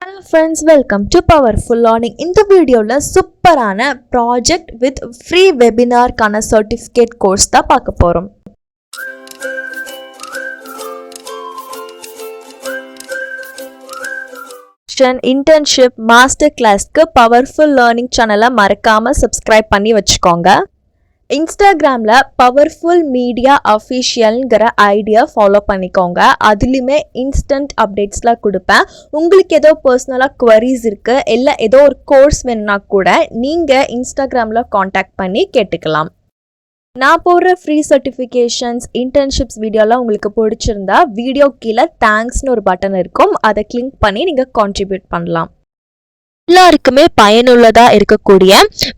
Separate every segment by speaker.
Speaker 1: Hello friends, welcome to Powerful Learning. In the video la superana project with free webinar kana certificate course da paakaporum. Internship master class ku Powerful Learning channel marakama subscribe panni vechukonga. இன்ஸ்டாகிராமில் powerful media அஃபிஷியல்ங்கிற idea follow பண்ணிக்கோங்க. அதுலேயுமே instant அப்டேட்ஸ்லாம் கொடுப்பேன். உங்களுக்கு ஏதோ பர்சனலாக queries இருக்குது இல்லை ஏதோ ஒரு கோர்ஸ் வேணுன்னா கூட நீங்கள் இன்ஸ்டாகிராமில் காண்டாக்ட் பண்ணி கேட்டுக்கலாம். நான் போடுற ஃப்ரீ சர்டிஃபிகேஷன்ஸ் இன்டர்ன்ஷிப்ஸ் வீடியோலாம் உங்களுக்கு பிடிச்சிருந்தா வீடியோ கீழே தேங்க்ஸ்னு ஒரு பட்டன் இருக்கும். அதை கிளிக் பண்ணி நீங்கள் கான்ட்ரிபியூட் பண்ணலாம். எல்லாருக்குமே பயனுள்ளதாக இருக்கக்கூடிய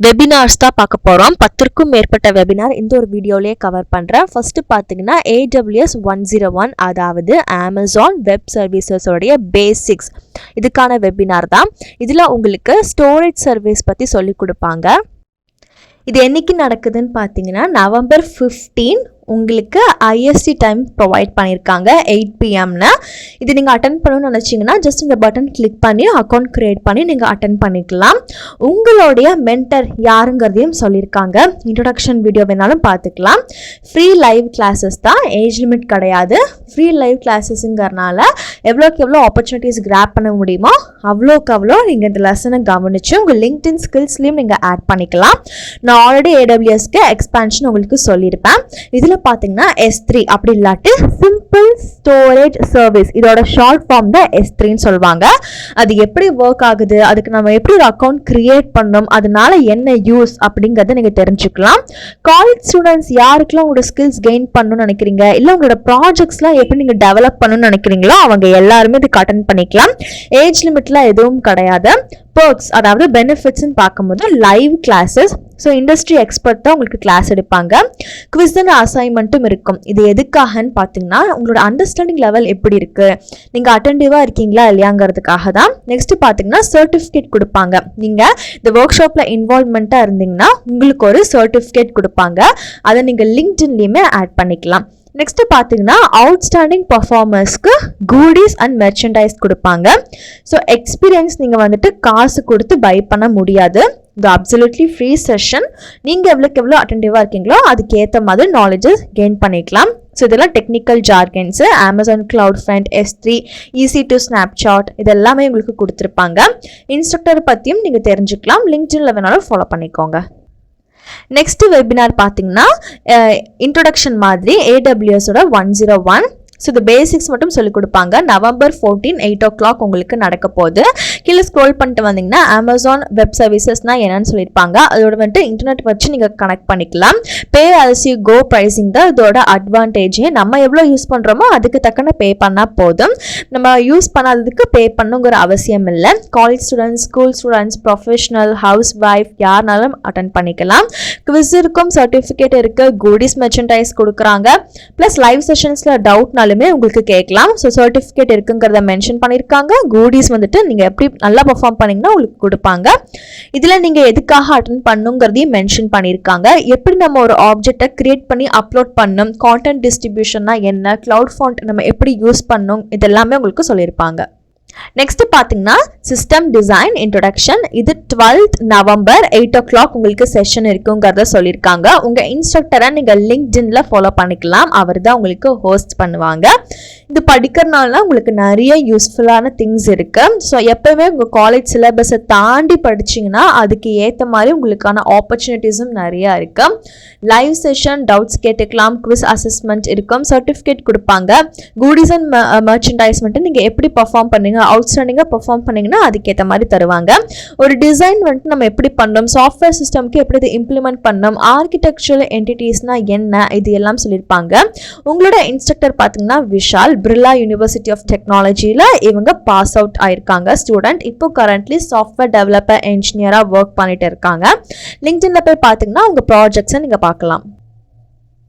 Speaker 1: வெபினார்ஸ் தான் பார்க்க போகிறோம். 10க்கும் மேற்பட்ட வெபினார் இந்த ஒரு வீடியோலேயே கவர் பண்ணுறேன். ஃபஸ்ட்டு பார்த்தீங்கன்னா AWS 101, அதாவது அமேசான் வெப் சர்வீசஸோடைய பேசிக்ஸ், இதுக்கான வெபினார் தான். இதில் உங்களுக்கு ஸ்டோரேஜ் சர்வீஸ் பற்றி சொல்லி கொடுப்பாங்க. இது என்னைக்கு நடக்குதுன்னு பார்த்தீங்கன்னா November 15 உங்களுக்கு IST டைம் ப்ரொவைட் பண்ணியிருக்காங்க 8 PM. இது நீங்கள் அட்டன் பண்ணணும்னு நினச்சிங்கன்னா ஜஸ்ட் இந்த பட்டன் கிளிக் பண்ணி அக்கௌண்ட் க்ரியேட் பண்ணி நீங்கள் அட்டன் பண்ணிக்கலாம். உங்களுடைய மென்டர் யாருங்கிறதையும் சொல்லியிருக்காங்க. இன்ட்ரொடக்ஷன் வீடியோ வேணாலும் பார்த்துக்கலாம். ஃப்ரீ லைவ் கிளாஸஸ் தான், ஏஜ் லிமிட் கிடையாது. ஃப்ரீ லைவ் கிளாஸஸுங்கிறனால எவ்வளோக்கு எவ்வளோ ஆப்பர்ச்சுனிட்டிஸ் கிராப் பண்ண முடியுமோ அவ்வளோக்கு அவ்வளோ நீங்கள் இந்த லெசனை கவனித்து உங்கள் லிங்க்டின் ஸ்கில்ஸ்லையும் நீங்கள் ஆட் பண்ணிக்கலாம். நான் ஆல்ரெடி AWSக்கு எக்ஸ்பான்ஷன் உங்களுக்கு சொல்லியிருப்பேன். இதில் பார்த்தீங்கன்னா S3 அப்படி இல்லாட்டி சிம்பிள் ஸ்டோரேஜ் சர்வீஸ், இதோட ஷார்ட் ஃபார்ம் தான் S3ன்னு சொல்லுவாங்க. அது எப்படி ஒர்க் ஆகுது, அதுக்கு நம்ம எப்படி ஒரு அக்கௌண்ட் கிரியேட் பண்ணணும், அதனால என்ன யூஸ் அப்படிங்கிறத நீங்கள் தெரிஞ்சுக்கலாம். காலேஜ் ஸ்டூடெண்ட்ஸ் யாருக்கெல்லாம் உங்களோட ஸ்கில்ஸ் கெயின் பண்ணணும்னு நினைக்கிறீங்க, இல்லை உங்களோட ப்ராஜெக்ட்ஸ்லாம் எப்படி நீங்கள் டெவலப் பண்ணணும்னு நினைக்கிறீங்களோ அவங்க எல்லாருமே இதுக்கு அட்டென்ட் பண்ணிக்கலாம். ஏஜ் லிமிட்லாம் எதுவும் கிடையாது. பர்க்ஸ் அதாவது பெனிஃபிட்ஸ்ன்னு பார்க்கும்போது live classes, so industry expert தான் உங்களுக்கு கிளாஸ் எடுப்பாங்க. குவிஸ் அண்ட் அசைன்மெண்ட்டும் இருக்கும். இது எதுக்காகன்னு பார்த்தீங்கன்னா உங்களோட அண்டர்ஸ்டாண்டிங் லெவல் எப்படி இருக்குது, நீங்கள் அட்டென்டிவாக இருக்கீங்களா இல்லையாங்கிறதுக்காக தான். நெக்ஸ்ட் பார்த்தீங்கன்னா சர்டிஃபிகேட் கொடுப்பாங்க. நீங்கள் இந்த ஒர்க் ஷாப்பில் இன்வால்வ்மெண்ட்டாக இருந்தீங்கன்னா உங்களுக்கு ஒரு சர்டிஃபிகேட் கொடுப்பாங்க. அதை நீங்கள் லிங்க்டின்லேயுமே ஆட் பண்ணிக்கலாம். நெக்ஸ்ட் பார்த்தீங்கன்னா அவுட்ஸ்டாண்டிங் பர்ஃபார்மர்ஸ்க்கு கூடிஸ் அண்ட் மெர்ச்சன்டைஸ் கொடுப்பாங்க. ஸோ எக்ஸ்பீரியன்ஸ் நீங்கள் வந்துட்டு காசு கொடுத்து பை பண்ண முடியாது. இது அப்சல்யூட்லி ஃப்ரீ செஷன். நீங்கள் எவ்வளோக்கு எவ்வளோ அட்டென்டிவாக இருக்கீங்களோ அதுக்கேற்ற மாதிரி நாலேஜஸ் கெயின் பண்ணிக்கலாம். ஸோ இதெல்லாம் technical jargons, Amazon cloud front, S3, EC two snapshot, இது எல்லாமே உங்களுக்கு கொடுத்துருப்பாங்க. இன்ஸ்ட்ரக்டர் பற்றியும் நீங்கள் தெரிஞ்சுக்கலாம். லிங்க்டின்ல வேணாலும் ஃபாலோ பண்ணிக்கோங்க. நெக்ஸ்ட் வெபினார் பார்த்தீங்கன்னா இன்ட்ரொடக்ஷன் மாதிரி AWSோட 101. ஸோ இந்த பேசிக்ஸ் மட்டும் சொல்லிக் கொடுப்பாங்க. November 14 8 o'clock உங்களுக்கு நடக்க போகுது. கீழே ஸ்க்ரோல் பண்ணிட்டு வந்தீங்கன்னா அமேசான் வெப் சர்வீசஸ்னால் என்னன்னு சொல்லியிருப்பாங்க. அதோட வந்துட்டு இன்டர்நெட் வச்சு நீங்கள் கனெக்ட் பண்ணிக்கலாம். பே as you go ப்ரைஸிங் தான் இதோட அட்வான்டேஜ். நம்ம எவ்வளோ யூஸ் பண்ணுறோமோ அதுக்கு தக்கன பே பண்ணால் போதும். நம்ம யூஸ் பண்ணாததுக்கு பே பண்ணுங்கிற அவசியம் இல்லை. College students, school students, professional, house wife யாருனாலும் அட்டன் பண்ணிக்கலாம். குவிஸ் இருக்கும், சர்டிஃபிகேட் இருக்குது, கூடிஸ் மெர்ச்சன்டைஸ் கொடுக்குறாங்க. ப்ளஸ் லைவ் செஷன்ஸில் டவுட்னால உங்களுக்கு கேட்கலாம். ஸோ சர்டிஃபிகேட் இருக்குங்கிறத மென்ஷன் பண்ணியிருக்காங்க. கூடிஸ் வந்துட்டு நீங்கள் எப்படி நல்லா பெர்ஃபார்ம் பண்ணீங்கன்னா உங்களுக்கு கொடுப்பாங்க. இதில் நீங்கள் எதுக்காக அட்டென்ட் பண்ணுங்கிறதையும் மென்ஷன் பண்ணியிருக்காங்க. எப்படி நம்ம ஒரு ஆப்ஜெக்டை கிரியேட் பண்ணி அப்லோட் பண்ணணும், கான்டென்ட் டிஸ்ட்ரிபியூஷன்னா என்ன, கிளவுட் ஃபாண்ட் நம்ம எப்படி யூஸ் பண்ணணும், இதெல்லாமே உங்களுக்கு சொல்லியிருப்பாங்க. நெக்ஸ்ட் பார்த்தீங்கன்னா சிஸ்டம் டிசைன் இன்ட்ரொடக்ஷன். இது 12th November 8 o'clock உங்களுக்கு செஷன் இருக்குங்கிறத சொல்லியிருக்காங்க. உங்கள் இன்ஸ்ட்ரக்டரை நீங்கள் லிங்க்டின்ல ஃபாலோ பண்ணிக்கலாம். அவர் தான் உங்களுக்கு ஹோஸ்ட் பண்ணுவாங்க. இது படிக்கிறனால உங்களுக்கு நிறைய யூஸ்ஃபுல்லான திங்ஸ் இருக்கு. ஸோ எப்பவுமே உங்கள் காலேஜ் சிலபஸை தாண்டி படிச்சிங்கன்னா அதுக்கு ஏற்ற மாதிரி உங்களுக்கான ஆப்பர்ச்சுனிட்டிஸும் நிறையா இருக்கு. லைவ் செஷன், டவுட்ஸ் கேட்டுக்கலாம், குவிஸ் அசஸ்மெண்ட் இருக்கும், சர்டிஃபிகேட் கொடுப்பாங்க. கூடிஸ் அண்ட் மெர்ச்சன்டைஸ் வந்துட்டு நீங்கள் எப்படி பர்ஃபார்ம் பண்ணீங்க, அவுட்ஸ்டாண்டிங்காக பர்ஃபார்ம் பண்ணிங்கன்னா அதுக்கேற்ற மாதிரி தருவாங்க. ஒரு டிசைன் வந்துட்டு நம்ம எப்படி பண்ணணும், சாஃப்ட்வேர் சிஸ்டம்க்கு எப்படி இதை இம்ப்ளிமெண்ட் பண்ணணும், ஆர்கிடெக்சரல் என்டிட்டிஸ்னால் என்ன, இது எல்லாம் சொல்லியிருப்பாங்க. உங்களோட இன்ஸ்ட்ரக்டர் பார்த்தீங்கன்னா விஷால், பிர்லா யூனிவர்சிட்டி ஆஃப் டெக்னாலஜியில் இவங்க பாஸ் அவுட் ஆயிருக்காங்க ஸ்டூடெண்ட். இப்போ கரண்ட்லி சாஃப்ட்வேர் டெவலப்பர் என்ஜினியராக ஒர்க் பண்ணிட்டு இருக்காங்க. லிங்க்டின்ல போய் பார்த்தீங்கன்னா உங்கள் ப்ராஜெக்ட்ஸை நீங்கள் பார்க்கலாம்.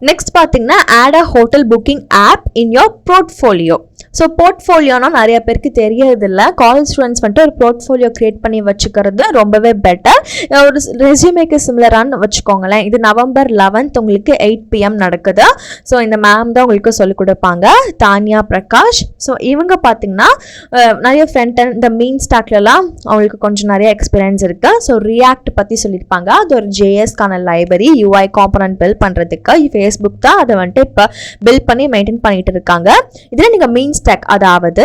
Speaker 1: நெக்ஸ்ட் பார்த்தீங்கன்னா add a hotel booking app in your portfolio. So போர்ட்ஃபோலியோனா நிறைய பேருக்கு தெரியறதில்ல. காலேஜ் ஸ்டூடெண்ட்ஸ் வந்துட்டு ஒரு போர்ட்ஃபோலியோ கிரியேட் பண்ணி வச்சுக்கிறது ரொம்பவே பெட்டர். ஒரு ரெஸ்யூமேக்கு சிமிலரானு வச்சுக்கோங்களேன். இது நவம்பர் 11 உங்களுக்கு 8 PM நடக்குது. ஸோ இந்த மேம் தான் உங்களுக்கு சொல்லிக் கொடுப்பாங்க, தானியா பிரகாஷ். ஸோ இவங்க பார்த்தீங்கன்னா நிறைய ஃப்ரண்ட் அண்ட் இந்த மீன் ஸ்டாக்லலாம் அவங்களுக்கு கொஞ்சம் நிறைய எக்ஸ்பீரியன்ஸ் இருக்குது. ஸோ ரியாக்ட் பற்றி சொல்லியிருப்பாங்க. அது ஒரு JSக்கான லைப்ரரி, UI காம்பனன்ட் பில்ட் பண்ணுறதுக்கு. ஃபேஸ்புக் தான் அதை வந்துட்டு இப்போ பில்ட் பண்ணி மெயின்டைன் பண்ணிட்டு இருக்காங்க. இதில் நீங்கள் மீன் ஸ்டாக், அதாவது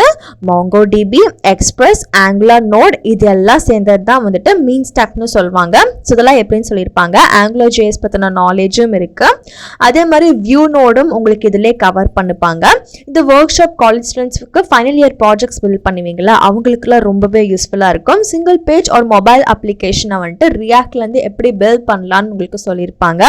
Speaker 1: MongoDB, எக்ஸ்பிரஸ், ஆங்குலர் நோட் இதெல்லாம் சேர்ந்தது தான் வந்துட்டு மீன் ஸ்டாக்னு சொல்லுவாங்க. ஸோ இதெல்லாம் எப்படின்னு சொல்லியிருப்பாங்க. ஆங்குலர் JS பற்றின நாலேஜும் இருக்கு. அதே மாதிரி வியூ நோடும் உங்களுக்கு இதிலே கவர் பண்ணிப்பாங்க. இந்த ஒர்க் ஷாப் காலேஜ் ஸ்டூடெண்ட்ஸ்க்கு ஃபைனல் இயர் ப்ராஜெக்ட்ஸ் பில்ட் பண்ணுவீங்களா, அவங்களுக்குலாம் ரொம்பவே யூஸ்ஃபுல்லாக இருக்கும். சிங்கிள் பேஜ் ஒரு மொபைல் அப்ளிகேஷனை வந்துட்டு ரியாக்ட்லேருந்து எப்படி பில்ட் பண்ணலான்னு உங்களுக்கு சொல்லியிருப்பாங்க.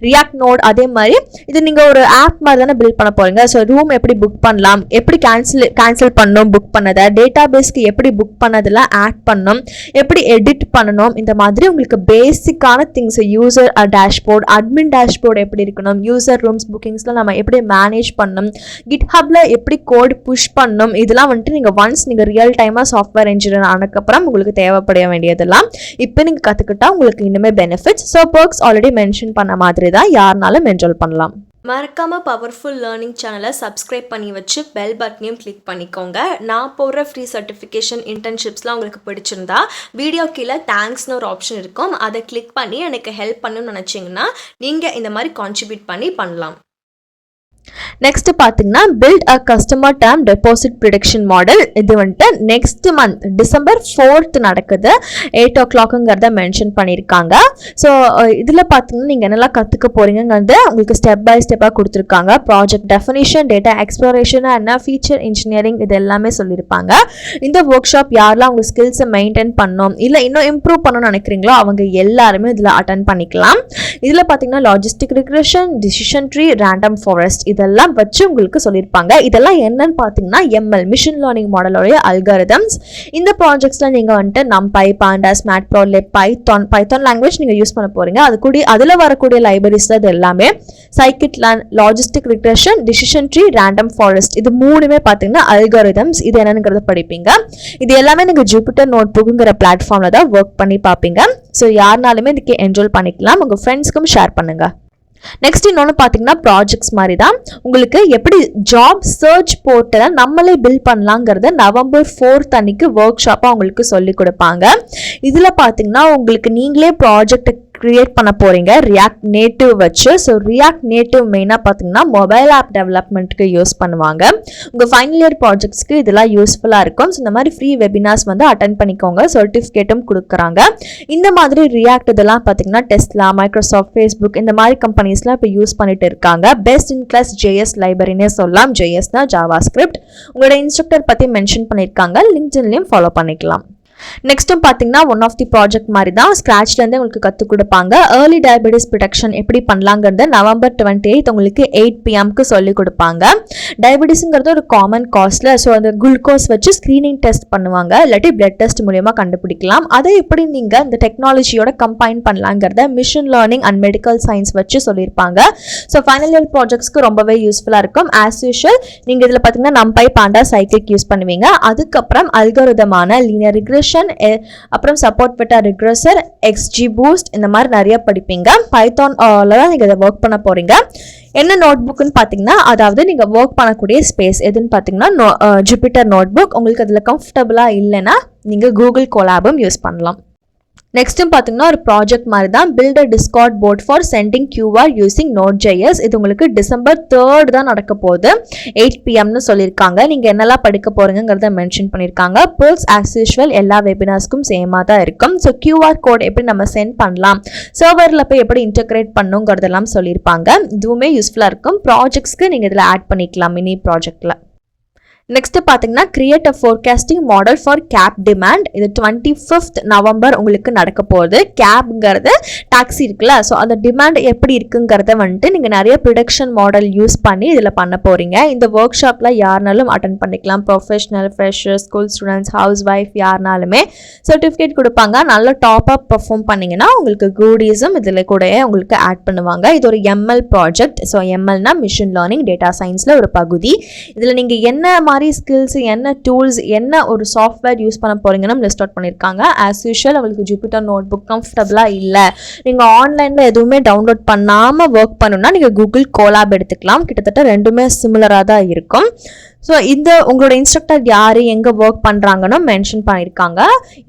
Speaker 1: ரியாக்ட் நோட் அதே மாதிரி இது நீங்கள் ஒரு ஆப் மாதிரி தானே பில்ட் பண்ண போறீங்க. ஸோ ரூம் எப்படி புக் பண்ணலாம், எப்படி கேன்சல் பண்ணணும், புக் பண்ணதை டேட்டா பேஸ்க்கு எப்படி புக் பண்ணதெல்லாம் ஆட் பண்ணணும், எப்படி எடிட் பண்ணணும், இந்த மாதிரி உங்களுக்கு பேசிக்கான things, user dashboard, admin dashboard எப்படி இருக்கணும், யூசர் ரூம்ஸ் புக்கிங்ஸ்லாம் நம்ம எப்படி மேனேஜ் பண்ணணும், கிட்ஹப்ல எப்படி கோட் புஷ் பண்ணணும், இதெல்லாம் வந்துட்டு நீங்கள் ஒன்ஸ் நீங்கள் ரியல் டைமாக சாஃப்ட்வேர் இன்ஜினியர் ஆனதுக்கப்புறம் உங்களுக்கு தேவைப்பட வேண்டியதெல்லாம் இப்போ நீங்கள் கற்றுக்கிட்டா உங்களுக்கு இன்னுமே benefits. So Berg's already mention பண்ண மாதிரி தான் யாருனாலும் என்ரோல் பண்ணலாம். மறக்காமல் பவர்ஃபுல் லேர்னிங் சேனலை சப்ஸ்கிரைப் பண்ணி வச்சு பெல் பட்டனையும் கிளிக் பண்ணிக்கோங்க. நான் போடுற ஃப்ரீ சர்டிஃபிகேஷன் இன்டர்ன்ஷிப்ஸ்லாம் உங்களுக்கு பிடிச்சிருந்தா வீடியோ கீழே தேங்க்ஸ்னு ஒரு ஆப்ஷன் இருக்கும். அதை கிளிக் பண்ணி எனக்கு ஹெல்ப் பண்ணணும்னு நினச்சிங்கன்னா நீங்கள் இந்த மாதிரி கான்ட்ரிபியூட் பண்ணலாம். நெக்ஸ்ட் பார்த்தீங்கன்னா build a customer term deposit prediction model. இது வந்துட்டு நெக்ஸ்ட் மந்த் டிசம்பர் 4th நடக்குது. 8 o'clockங்கிறத மென்ஷன் பண்ணியிருக்காங்க. ஸோ இதில் பார்த்தீங்கன்னா நீங்கள் என்னெல்லாம் கற்றுக்க போகிறீங்கிறது உங்களுக்கு ஸ்டெப் பை ஸ்டெப்பாக கொடுத்துருக்காங்க. ப்ராஜெக்ட் டெஃபினிஷன், டேட்டா எக்ஸ்ப்ளோரேஷன், என்ன ஃபீச்சர் இன்ஜினியரிங் இது எல்லாமே சொல்லியிருப்பாங்க. இந்த ஒர்க் ஷாப் யாரெல்லாம் அவங்க ஸ்கில்ஸை மெயின்டைன் பண்ணணும் இல்லை இன்னும் இம்ப்ரூவ் பண்ணணும்னு நினைக்கிறீங்களோ அவங்க எல்லாருமே இதில் அட்டன் பண்ணிக்கலாம். இதில் பார்த்தீங்கன்னா logistic regression, decision tree, random forest இதெல்லாம் வச்சு உங்களுக்கு சொல்லியிருப்பாங்க. இதெல்லாம் என்னன்னு பார்த்தீங்கன்னா ML மிஷின் லேர்னிங் மாடலோடைய அல்காரிதம்ஸ். இந்த ப்ராஜெக்ட்ஸில் நீங்கள் வந்துட்டு NumPy, Pandas, Matplotlib, python language நீங்கள் யூஸ் பண்ண போகிறீங்க. அதில் வரக்கூடிய லைப்ரரிஸ் இது எல்லாமே scikit learn, logistic regression, decision tree, random forest இது மூணுமே பார்த்தீங்கன்னா அல்காரிதம்ஸ். இது என்னங்கிறத படிப்பீங்க. இது எல்லாமே நீங்கள் ஜூபிட்டர் நோட்புக்குங்கிற பிளாட்ஃபார்மில் தான் ஒர்க் பண்ணி பார்ப்பீங்க. ஸோ யாருனாலுமே இதுக்கு என்ரோல் பண்ணிக்கலாம். உங்கள் ஃப்ரெண்ட்ஸ்க்கும் ஷேர் பண்ணுங்கள். நெக்ஸ்ட் இன்னொன்று பார்த்தீங்கன்னா ப்ராஜெக்ட்ஸ் மாதிரி தான் உங்களுக்கு எப்படி ஜாப் சர்ச் போர்ட்டலை நம்மளே பில்ட் பண்ணலாங்கிறத நவம்பர் 4th அன்னைக்கு ஒர்க் ஷாப்பாக உங்களுக்கு சொல்லிக் கொடுப்பாங்க. இதில் பார்த்தீங்கன்னா உங்களுக்கு நீங்களே ப்ராஜெக்ட் கிரியேட் பண்ண போகிறீங்க ரியாக்ட் நேட்டிவ் வச்சு. ஸோ ரியாக்ட் நேட்டிவ் மெயினாக பார்த்தீங்கன்னா மொபைல் ஆப் டெவலப்மெண்ட்டுக்கு யூஸ் பண்ணுவாங்க. உங்கள் ஃபைனல் இயர் ப்ராஜெக்ட்ஸ்க்கு இதெல்லாம் யூஸ்ஃபுல்லாக இருக்கும். ஸோ இந்த மாதிரி ஃப்ரீ வெபினார்ஸ் வந்து அட்டன் பண்ணிக்கோங்க. சர்டிஃபிகேட்டும் கொடுக்குறாங்க. இந்த மாதிரி ரியாக்ட் இதெல்லாம் பார்த்தீங்கன்னா டெஸ்லா, மைக்ரோசாஃப்ட், ஃபேஸ்புக் இந்த மாதிரி கம்பெனிஸ்லாம் இப்போ யூஸ் பண்ணிட்டு இருக்காங்க. பெஸ்ட் இன் கிளாஸ் JS லைப்ரரினே சொல்லலாம். JSனா ஜாவா ஸ்கிரிப்ட். உங்களோட இன்ஸ்ட்ரக்டர் பற்றி மென்ஷன் பண்ணியிருக்காங்க. லிங்க்டின்லையும் ஃபாலோ பண்ணிக்கலாம். நெக்ஸ்ட்டும் பார்த்தீங்கன்னா ஒன் ஆஃப் தி ப்ராஜெக்ட் மாதிரி தான் ஸ்க்ராட்ச்லேருந்து உங்களுக்கு கற்றுக் கொடுப்பாங்க. ஏர்லி டயபெட்டிஸ் ப்ரொடெக்ஷன் எப்படி பண்ணலாங்கிறது நவம்பர் 28 உங்களுக்கு 8 PMக்கு சொல்லிக் கொடுப்பாங்க. டயபெட்டிஸுங்கிறது ஒரு காமன் காஸ்ட்ல. ஸோ அந்த குளுக்கோஸ் வச்சு ஸ்க்ரீனிங் டெஸ்ட் பண்ணுவாங்க, இல்லாட்டி பிளட் டெஸ்ட் மூலியமாக கண்டுபிடிக்கலாம். அதை எப்படி நீங்கள் இந்த டெக்னாலஜியோட கம்பைன் பண்ணலாங்கிறத machine learning and medical science வச்சு சொல்லியிருப்பாங்க. ஸோ ஃபைனல் இயர் ப்ராஜெக்ட்ஸ்க்கு ரொம்பவே யூஸ்ஃபுல்லாக இருக்கும். ஆஸ் யூஷுவல் நீங்கள் இதில் பார்த்தீங்கன்னா NumPy, Pandas, Scikit யூஸ் பண்ணுவீங்க. அதுக்கப்புறம் அல்காரிதமான லீனியர் ரிக்ரெஷன், அப்புறம் சப்போர்ட் வெக்டார் ரிக்ரெசர், XGBoost இந்த மாதிரி நிறைய படிப்பீங்க. பைத்தான்ல தான் நீங்கள் இதை ஒர்க் பண்ண போகிறீங்க. என்ன நோட் புக்குன்னு பார்த்தீங்கன்னா, அதாவது நீங்கள் ஒர்க் பண்ணக்கூடிய ஸ்பேஸ் எதுன்னு பார்த்தீங்கன்னா ஜூபிட்டர் நோட் புக். உங்களுக்கு அதில் கம்ஃபர்டபுளாக இல்லைன்னா நீங்கள் கூகுள் கொலாபும் யூஸ் பண்ணலாம். நெக்ஸ்ட்டும் பார்த்தீங்கன்னா ஒரு ப்ராஜெக்ட் மாதிரி தான் build a Discord bot for sending QR using Node.js. இது உங்களுக்கு டிசம்பர் 3rd தான் நடக்க போகுது. 8 PMனு சொல்லியிருக்காங்க. நீங்கள் என்னெல்லாம் படிக்க போகிறீங்கிறத மென்ஷன் பண்ணியிருக்காங்க. பர்க்ஸ் ஆஸ் யூஷுவல் எல்லா வெபினார்ஸ்க்கும் சேமாக தான் இருக்கும். ஸோ QR கோட் எப்படி நம்ம சென்ட் பண்ணலாம், சர்வரில் போய் எப்படி இன்டெகிரேட் பண்ணுங்கிறதெல்லாம் சொல்லியிருப்பாங்க. இதுவுமே யூஸ்ஃபுல்லாக இருக்கும். ப்ராஜெக்ட்ஸ்க்கு நீங்கள் இதில் ஆட் பண்ணிக்கலாம் மினி ப்ராஜெக்டில். நெக்ஸ்ட் பார்த்தீங்கன்னா create a forecasting model for cab demand. இது 25th நவம்பர் உங்களுக்கு நடக்க போகுது. கேப்ங்கிறது டாக்ஸி இருக்குல்ல, ஸோ அந்த டிமாண்ட் எப்படி இருக்குங்கிறத வந்துட்டு நீங்கள் நிறைய ப்ரிடிக்ஷன் மாடல் யூஸ் பண்ணி இதில் பண்ண போகிறீங்க. இந்த ஒர்க் ஷாப்பில் யாருனாலும் அட்டன் பண்ணிக்கலாம். Professional, freshers, school students, house wife யாருனாலுமே சர்டிஃபிகேட் கொடுப்பாங்க. நல்ல டாப்பாக பர்ஃபார்ம் பண்ணிங்கன்னா உங்களுக்கு கூடிஸும் இதில் கூட உங்களுக்கு ஆட் பண்ணுவாங்க. இது ஒரு எம்எல் ப்ராஜெக்ட். ஸோ எம்எல்னா மிஷின் லேர்னிங் டேட்டா சயின்ஸில் ஒரு பகுதி. இதில் நீங்கள் என்ன மாதிரி ஸ்கில்ஸ், என்ன டூல்ஸ், என்ன ஒரு சாஃப்ட்வேர் யூஸ் பண்ண போறீங்கன்னு லிஸ்ட் அவுட் பண்ணியிருக்காங்க. ஆஸ் யூஷுவல் உங்களுக்கு ஜூபிட்டர் நோட் புக் கம்ஃபர்டபுளாக இல்லை, நீங்கள் ஆன்லைனில் எதுவுமே டவுன்லோட் பண்ணாமல் ஒர்க் பண்ணணும்னா நீங்கள் கூகுள் கோலாப் எடுத்துக்கலாம். கிட்டத்தட்ட ரெண்டுமே சிமிலராக தான் இருக்கும். ஸோ இந்த உங்களோட இன்ஸ்ட்ரக்டர் யார், எங்கே ஒர்க் பண்ணுறாங்கன்னு மென்ஷன் பண்ணியிருக்காங்க.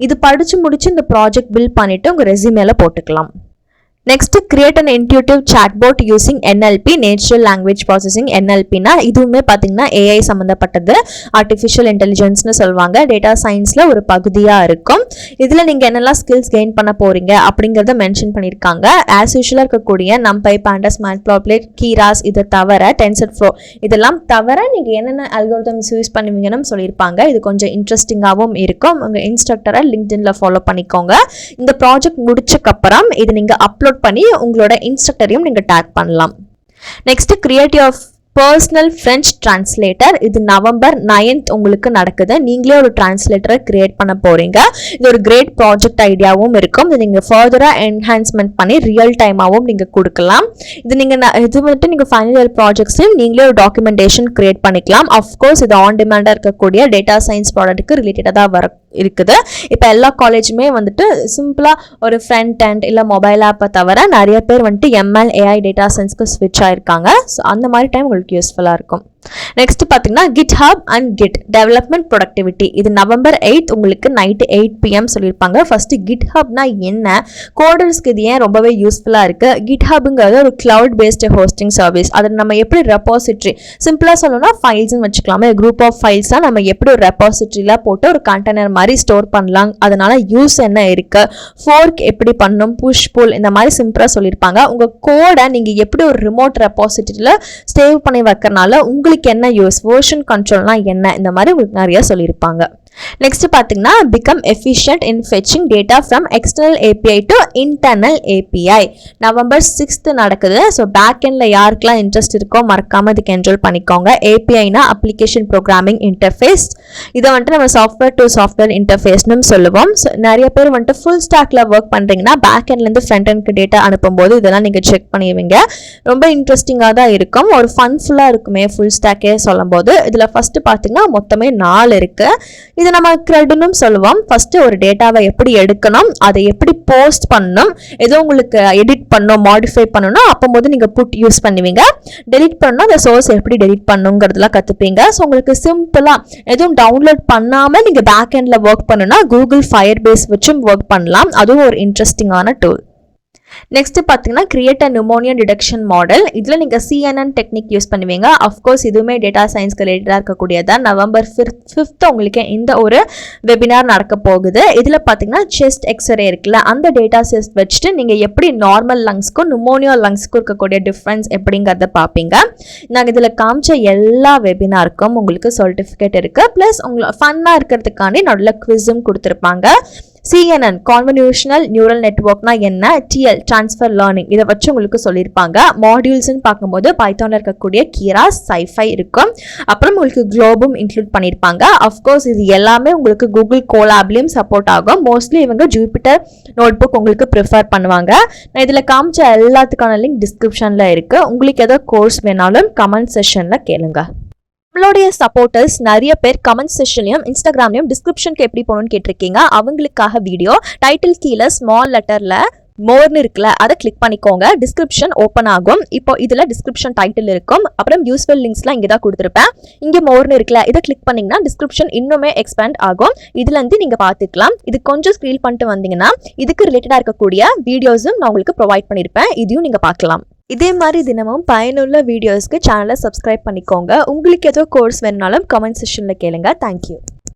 Speaker 1: இது படித்து முடிச்சு இந்த ப்ராஜெக்ட் பில்ட் பண்ணிவிட்டு உங்கள் ரெஸ்யூமேல போட்டுக்கலாம். Next create an intuitive chatbot using NLP, natural language processing. என்எல்பினா இதுவுமே பார்த்தீங்கன்னா ஏஐ சம்மந்தப்பட்டது, ஆர்டிஃபிஷியல் இன்டெலிஜென்ஸ்னு சொல்லுவாங்க. டேட்டா சயின்ஸில் ஒரு பகுதியாக இருக்கும். இதில் நீங்கள் என்னெல்லாம் ஸ்கில்ஸ் கெயின் பண்ண போகிறீங்க அப்படிங்கிறத மென்ஷன் பண்ணியிருக்காங்க. ஆஸ் யூஷுவலாக இருக்கக்கூடிய நம்பை, பாண்டஸ், மேட்ப்ளாப்லேட், கீராஸ், இதை தவிர டென்சர் ஃப்ளோ இதெல்லாம் தவிர நீங்கள் என்னென்ன அல்கோரிதம்ஸ் யூஸ் பண்ணுவீங்கன்னு சொல்லியிருப்பாங்க. இது கொஞ்சம் இன்ட்ரெஸ்டிங்காகவும் இருக்கும். உங்கள் இன்ஸ்ட்ரக்டரை லிங்க்டின்ல ஃபாலோ பண்ணிக்கோங்க. இந்த ப்ராஜெக்ட் முடிச்சக்கப்புறம் இது நீங்கள் அப்லோட் பண்ணி உங்களோட இன்ஸ்ட்ரக்டரையும் நீங்க டாக் பண்ணலாம். Next create your personal French translator. இது நவம்பர் 9th உங்களுக்கு நடக்குது. நீங்களே ஒரு டிரான்ஸ்லேட்டரை கிரியேட் பண்ண போறீங்க. இது ஒரு கிரேட் ப்ராஜெக்ட் ஐடியாவும் இருக்கும். இது நீங்கள் ஃபர்தராக என்ஹான்ஸ்மெண்ட் பண்ணி ரியல் டைமாகவும் நீங்கள் கொடுக்கலாம். இது வந்துட்டு நீங்கள் ஃபைனல் இயர் ப்ராஜெக்ட்ஸ்லையும் நீங்களே ஒரு டாக்குமெண்டேஷன் கிரியேட் பண்ணிக்கலாம். அஃப்கோர்ஸ் இது ஆன் டிமாண்டாக இருக்கக்கூடிய டேட்டா சயின்ஸ் ப்ராடக்ட்டுக்கு ரிலேட்டடாக தான் இருக்குது. இப்போ எல்லா காலேஜுமே வந்துட்டு சிம்பிளாக ஒரு ஃப்ரண்ட் அண்ட் இல்லை மொபைல் ஆப்பை தவிர நிறைய பேர் வந்துட்டு எம்எல், ஏஐ, டேட்டா சயின்ஸ்க்கு ஸ்விட்ச் ஆயிருக்காங்க. ஸோ அந்த மாதிரி டைம் உங்களுக்கு யூஸ்ஃபுல்லாக இருக்கும். நெக்ஸ்ட் பார்த்தீங்கன்னா GitHub and Git development productivity. இது நவம்பர் 8th உங்களுக்கு நைட்டு 8 PM சொல்லியிருப்பாங்க. ஃபர்ஸ்ட் கிட்ஹப்னா என்ன, கோடர்ஸ்க்கு இது ஏன் ரொம்பவே யூஸ்ஃபுல்லாக இருக்குது. கிட்ஹப்ங்கிறது ஒரு கிளவுட் பேஸ்டு ஹோஸ்டிங் சர்வீஸ். அதை நம்ம எப்படி ரெபாசிட்ரி, சிம்பிளாக சொல்லணும்னா ஃபைல்ஸ்ன்னு வச்சுக்கலாமே, குரூப் ஆஃப் ஃபைல்ஸ்லாம் நம்ம எப்படி ஒரு ரெபாசிட்ரியில் போட்டு ஒரு கண்டெய்னர் மாதிரி ஸ்டோர் பண்ணலாம். அதனால யூஸ் என்ன இருக்கு, ஃபோர்க் எப்படி பண்ணணும், புஷ் புல், இந்த மாதிரி சிம்பிளாக சொல்லியிருப்பாங்க. உங்கள் கோடை நீங்கள் எப்படி ஒரு ரிமோட் ரெபாசிட்டரியில் சேவ் பண்ணி வைக்கிறனால உங்களுக்கு என்ன யூஸ், வெர்ஷன் கண்ட்ரோல்னா என்ன, இந்த மாதிரி உங்களுக்கு நிறைய சொல்லியிருப்பாங்க. நெக்ஸ்ட் பார்த்தீங்கன்னா become efficient in fetching data from external API to internal API. November 6th நடக்குது. ஸோ பேக் எண்டில் யாருக்கெல்லாம் இன்ட்ரெஸ்ட் இருக்கோ மறக்காம இதுக்கு என்ரோல் பண்ணிக்கோங்க. ஏபிஐனா அப்ளிகேஷன் ப்ரோக்ராமிங் இன்டர்ஃபேஸ். இதை வந்துட்டு நம்ம சாஃப்ட்வேர் டு சாஃப்ட்வேர் இன்டர்ஃபேஸ்னு சொல்லுவோம். ஸோ நிறைய பேர் வந்துட்டு ஃபுல் ஸ்டாக்ல ஒர்க் பண்ணுறீங்கன்னா பேக் எண்ட்லேருந்து ஃப்ரண்ட் எண்ட்க்கு டேட்டா அனுப்பும்போது இதெல்லாம் நீங்கள் செக் பண்ணிடுவீங்க. ரொம்ப இன்ட்ரெஸ்டிங்காக தான் இருக்கும். ஒரு ஃபன்ஃபுல்லாக இருக்குமே ஃபுல் ஸ்டாக்கே சொல்லும் போது. இதில் ஃபர்ஸ்ட் பார்த்தீங்கன்னா மொத்தமே 4 இருக்கு. இது நம்ம கிரெட்னு சொல்லுவோம். ஃபர்ஸ்ட் ஒரு டேட்டாவை எப்படி எடுக்கணும், அதை எப்படி போஸ்ட் பண்ணணும், ஏதோ உங்களுக்கு எடிட் பண்ணணும், மாடிஃபை பண்ணணும், அப்போது நீங்கள் புட் யூஸ் பண்ணுவீங்க. டெலிட் பண்ணணும், அந்த சோர்ஸ் எப்படி டெலிட் பண்ணுங்கிறதுலாம் கற்றுப்பீங்க. ஸோ உங்களுக்கு சிம்பிளாக எதுவும் டவுன்லோட் பண்ணாமல் நீங்கள் பேக் எண்டில் ஒர்க் பண்ணணும்னா கூகுள் ஃபயர் பேஸ் வச்சும் ஒர்க் பண்ணலாம். அதுவும் ஒரு இன்ட்ரெஸ்டிங்கான டூல். நெக்ஸ்ட் பார்த்தீங்கன்னா கிரியேட் அ நியூமோனியா டிடெக்ஷன் மாடல். இதில் நீங்கள் CNN டெக்னிக் யூஸ் பண்ணுவீங்க. அஃப்கோர்ஸ் இதுவுமே டேட்டா சயின்ஸ்க்கு ரிலேட்டடாக இருக்கக்கூடியதான். நவம்பர் 5th உங்களுக்கு இந்த ஒரு வெபினார் நடக்க போகுது. இதில் பார்த்தீங்கன்னா செஸ்ட் எக்ஸ்ரே இருக்குல்ல, அந்த டேட்டா செட் வச்சுட்டு நீங்கள் எப்படி நார்மல் லங்ஸ்க்கும் நியூமோனியா லங்ஸ்க்கும் இருக்கக்கூடிய டிஃப்ரென்ஸ் எப்படிங்கிறத பார்ப்பீங்க. நாங்கள் இதில் காமிச்ச எல்லா வெபினாருக்கும் உங்களுக்கு சர்டிஃபிகேட் இருக்குது. ப்ளஸ் உங்களுக்கு ஃபன்னாக இருக்கிறதுக்காண்டி நடுவில் குவிஸும் கொடுத்துருப்பாங்க. CNN கான்வல்யூஷனல் நியூரல் நெட்வொர்க்னா என்ன, TL ட்ரான்ஸ்ஃபர் லேர்னிங், இதை வச்சு உங்களுக்கு சொல்லியிருப்பாங்க. மாடியூல்ஸ்ன்னு பார்க்கும்போது பைத்தானில் இருக்கக்கூடிய கீராஸ், சைஃபை இருக்கும். அப்புறம் உங்களுக்கு குளோபும் இன்க்ளூட் பண்ணியிருப்பாங்க. அஃப்கோர்ஸ் இது எல்லாமே உங்களுக்கு கூகுள் கோலாப்லேயும் சப்போர்ட் ஆகும். மோஸ்ட்லி இவங்க ஜூபிட்டர் நோட் புக் உங்களுக்கு ப்ரிஃபர் பண்ணுவாங்க. நான் இதில் காமிச்ச எல்லாத்துக்கான லிங்க் டிஸ்கிரிப்ஷனில் இருக்குது. உங்களுக்கு ஏதோ கோர்ஸ் வேணாலும் கமெண்ட் செஷனில் கேளுங்க. நம்மளுடைய சப்போர்ட்டர்ஸ் நிறைய பேர் கமெண்ட் செஷன்லையும் இன்ஸ்டாகிராம்லையும் டிஸ்கிரிப்ஷனுக்கு எப்படி போகணும்னு கேட்டிருக்கீங்க. அவங்களுக்காக வீடியோ டைட்டில் கீழே ஸ்மால் லெட்டரில் மோர்னு இருக்குல்ல, அதை கிளிக் பண்ணிக்கோங்க. டிஸ்கிரிப்ஷன் ஓப்பன் ஆகும். இப்போ இதில் டிஸ்கிரிப்ஷன் டைட்டில் இருக்கும். அப்புறம் யூஸ்ஃபுல் லிங்க்ஸ்லாம் இங்கே தான் கொடுத்துருப்பேன். இங்கே மோர்னு இருக்குல்ல, இதை கிளிக் பண்ணிங்கன்னா டிஸ்கிரிப்ஷன் இன்னுமே எக்ஸ்பேண்ட் ஆகும். இதுலேருந்து நீங்கள் பார்த்துக்கலாம். இது கொஞ்சம் ஸ்க்ரீல் பண்ணிட்டு வந்தீங்கன்னா இதுக்கு ரிலேட்டடாக இருக்கக்கூடிய வீடியோஸும் நான் உங்களுக்கு ப்ரொவைட் பண்ணியிருப்பேன். இதையும் நீங்கள் பார்க்கலாம். இதே மாதிரி தினமும் பயனுள்ள வீடியோஸ்க்கு சேனலை சப்ஸ்கிரைப் பண்ணிக்கோங்க. உங்களுக்கு ஏதோ கோர்ஸ் வேணுனாலும் கமெண்ட் செஷனில் கேளுங்க. தேங்க்யூ.